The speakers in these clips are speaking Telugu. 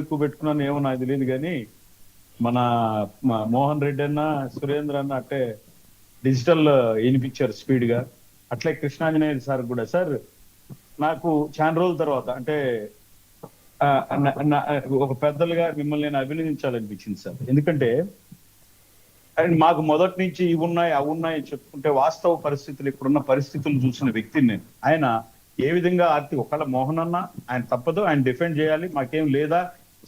ఎక్కువ పెట్టుకున్నాను ఏమో నాకు తెలియదు కానీ మన మోహన్ రెడ్డి అన్న సురేంద్ర అన్న అట్టే డిజిటల్ వినిపించారు స్పీడ్ గా. అట్లే కృష్ణాంజనేయ సార్ కూడా, సార్ నాకు చాలా రోజుల తర్వాత అంటే ఆ, ఒక పెద్దలుగా మిమ్మల్ని నేను అభినందించాలనిపించింది సార్. ఎందుకంటే అండ్ మాకు మొదటి నుంచి ఇవి ఉన్నాయి అవి ఉన్నాయి అని చెప్పుకుంటే వాస్తవ పరిస్థితులు ఇప్పుడున్న పరిస్థితులు చూసిన వ్యక్తిని నేను. ఆయన ఏ విధంగా ఒకళ్ళ మోహన్ అన్న ఆయన తప్పదు, ఆయన డిఫెండ్ చేయాలి, మాకేం లేదా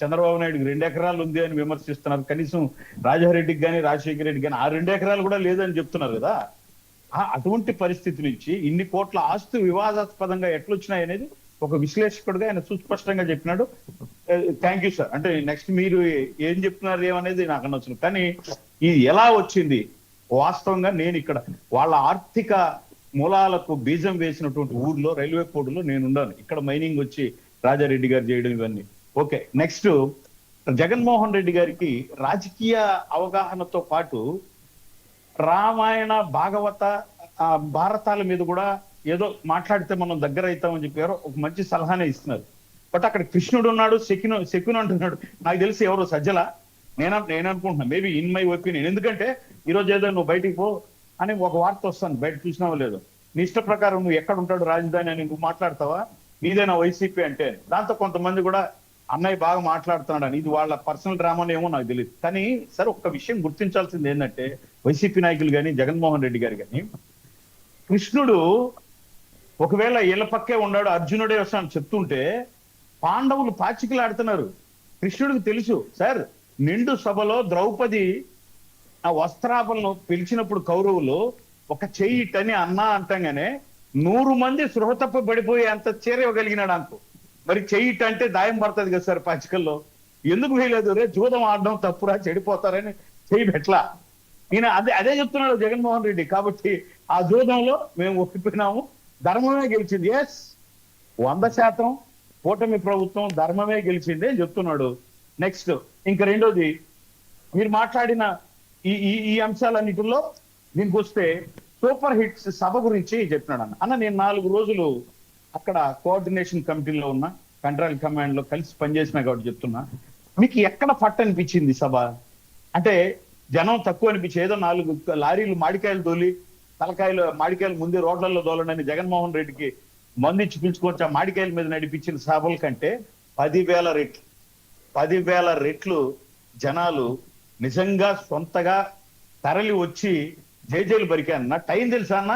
చంద్రబాబు నాయుడుకి 2 ఎకరాలు ఉంది అని విమర్శిస్తున్నారు. కనీసం రాజారెడ్డికి కానీ రాజశేఖర రెడ్డికి కానీ ఆ 2 ఎకరాలు కూడా లేదని చెప్తున్నారు కదా. అటువంటి పరిస్థితి నుంచి ఇన్ని కోట్ల ఆస్తు వివాదాస్పదంగా ఎట్లొచ్చినాయి అనేది ఒక విశ్లేషకుడుగా ఆయన సుస్పష్టంగా చెప్పినాడు. Thank you sir. అంటే నెక్స్ట్ మీరు ఏం చెప్తున్నారు ఏమనేది నాకు అనొచ్చు, కానీ ఇది ఎలా వచ్చింది వాస్తవంగా నేను ఇక్కడ వాళ్ళ ఆర్థిక మూలాలకు బీజం వేసినటువంటి ఊర్లో రైల్వే కోడ్లో నేనున్నాను. ఇక్కడ మైనింగ్ వచ్చి రాజారెడ్డి గారు చేయడం ఇవన్నీ ఓకే. నెక్స్ట్ జగన్మోహన్ రెడ్డి గారికి రాజకీయ అవగాహనతో పాటు రామాయణ భాగవత భారతాల మీద కూడా ఏదో మాట్లాడితే మనం దగ్గర అవుతామని చెప్పారు, ఒక మంచి సలహానే ఇస్తున్నారు. బట్ అక్కడ కృష్ణుడు ఉన్నాడు, శకును అంటున్నాడు. నాకు తెలిసి ఎవరు సజ్జల నేను అనుకుంటున్నా, మేబీ ఇన్ మై ఒపీనియన్. ఎందుకంటే ఈరోజు ఏదో నువ్వు బయటికి పో అని ఒక వార్త వస్తాను, బయట చూసినావో లేదో, నీ ఇష్ట ప్రకారం నువ్వు ఎక్కడ ఉంటాడు రాజధాని అని నువ్వు మాట్లాడతావా, నీదేనా వైసీపీ అంటే. దాంతో కొంతమంది కూడా అన్నయ్య బాగా మాట్లాడుతున్నాడు అని, ఇది వాళ్ళ పర్సనల్ డ్రామాని ఏమో నాకు తెలియదు. కానీ సరే ఒక్క విషయం గుర్తించాల్సింది ఏంటంటే వైసీపీ నాయకులు కానీ జగన్మోహన్ రెడ్డి గారు కానీ, కృష్ణుడు ఒకవేళ ఇళ్ళ పక్కే ఉన్నాడు అర్జునుడే వస్తాను చెప్తుంటే పాండవులు పాచికలాడుతున్నారు. కృష్ణుడికి తెలుసు సార్, నిండు సభలో ద్రౌపది ఆ వస్త్రాపలను పిలిచినప్పుడు కౌరవులు ఒక చెయ్యి టని అన్నా అంటంగానే 100 మంది సృహ తప్ప పడిపోయి అంత చేరవగలిగినాడు అనుకో. మరి చెయ్యి అంటే దాయం పడుతుంది కదా సార్ పాచికల్లో. ఎందుకు వేయలేదు రే, జూదం ఆడడం తప్పురా చెడిపోతారని చెయ్యి పెట్లా. ఈయన అదే చెప్తున్నాడు జగన్మోహన్ రెడ్డి. కాబట్టి ఆ జూదంలో మేము ఒప్పిపోయినాము, ధర్మమే గెలిచింది. ఎస్ 100% కూటమి ప్రభుత్వం ధర్మమే గెలిచింది అని చెప్తున్నాడు. నెక్స్ట్ ఇంకా రెండోది, మీరు మాట్లాడిన ఈ అంశాలన్నిటిలో దీనికి వస్తే సూపర్ హిట్స్ సభ గురించి చెప్పినాడు అన్న. నేను 4 రోజులు అక్కడ కోఆర్డినేషన్ కమిటీలో ఉన్నా, కంట్రోల్ కమాండ్ లో కలిసి పనిచేసినా కాబట్టి చెప్తున్నా, మీకు ఎక్కడ పట్టు అనిపించింది సభ అంటే? జనం తక్కువ అనిపించి ఏదో 4 లారీలు మాడికాయలు తోలి తలకాయలు మాడికాయలు ముందే రోడ్లలో తోలండి జగన్మోహన్ రెడ్డికి మందిచ్చి పిలుచుకోవచ్చు ఆ మాడికాయల మీద నడిపించిన సభల కంటే 10,000 రెట్లు జనాలు నిజంగా సొంతగా తరలి వచ్చి జైజైలు బరికారన్న. టైం తెలుసా అన్న?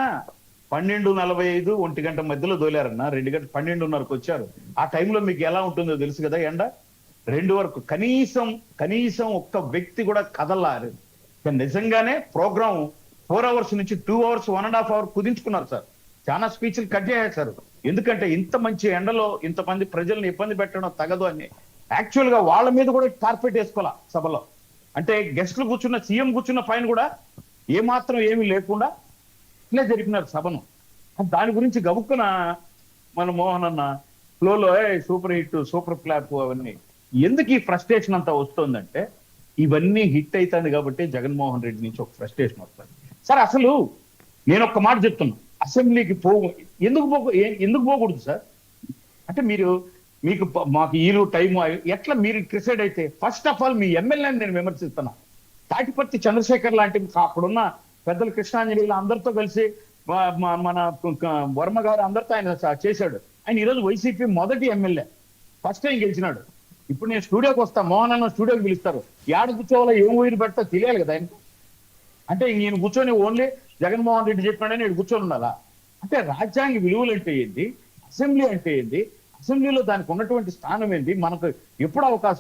12:45 1 గంట మధ్యలో దోలారన్న. 2 గంటల 12:30కు వచ్చారు. ఆ టైంలో మీకు ఎలా ఉంటుందో తెలుసు కదా, ఎండ 2 వరకు కనీసం ఒక్క వ్యక్తి కూడా కదలారు. నిజంగానే ప్రోగ్రాం 4 అవర్స్ నుంచి 2 అవర్స్ 1.5 అవర్ కుదించుకున్నారు సార్. చాలా స్పీచ్లు కట్ చేశారు. ఎందుకంటే ఇంత మంచి ఎండలో ఇంతమంది ప్రజల్ని ఇబ్బంది పెట్టడం తగదు అని యాక్చువల్ గా వాళ్ళ మీద కూడా కార్పెట్ వేసుకోవాలా సభలో. అంటే గెస్టులు కూర్చున్న సీఎం కూర్చున్న పైన కూడా ఏమాత్రం ఏమీ లేకుండా ఇట్లే జరిపినారు సభను. దాని గురించి గబుక్కున మన మోహన్ అన్న ఫ్లోలో సూపర్ హిట్ సూపర్ ఫ్లాప్ అవన్నీ ఎందుకు ఈ ఫ్రస్ట్రేషన్ అంతా వస్తుందంటే ఇవన్నీ హిట్ అవుతుంది కాబట్టి జగన్మోహన్ రెడ్డి నుంచి ఒక ఫ్రస్ట్రేషన్ వస్తుంది సార్. అసలు నేను ఒక్క మాట చెప్తున్నా, అసెంబ్లీకి ఎందుకు పోకూడదు సార్ అంటే మీకు మాకు ఈలు టైము ఎట్లా మీరు డిసైడ్ అయితే ఫస్ట్ ఆఫ్ ఆల్ మీ ఎమ్మెల్యేని నేను విమర్శిస్తున్నా. తాటిపర్తి చంద్రశేఖర్ లాంటి అప్పుడున్న పెద్దలు కృష్ణాంజలిలు అందరితో కలిసి మన వర్మ గారు అందరితో ఆయన చేశాడు. ఆయన ఈరోజు వైసీపీ మొదటి ఎమ్మెల్యే, ఫస్ట్ టైం గెలిచినాడు. ఇప్పుడు నేను స్టూడియోకి వస్తా, మోహన్ అన్న స్టూడియోకి పిలుస్తారు, ఏడ కూర్చోవాలో ఏం ఊరి పెడతా తెలియాలి కదా ఆయనకు. అంటే నేను కూర్చొని ఓన్లీ జగన్మోహన్ రెడ్డి చెప్పినాడని నేను కూర్చొని ఉండాలా? అంటే రాజ్యాంగ విలువలు అంటే ఏంటి, అసెంబ్లీ అంటే ఏంటి, అసెంబ్లీలో దానికి ఉన్నటువంటి స్థానం ఏంటి, మనకు ఎప్పుడు అవకాశం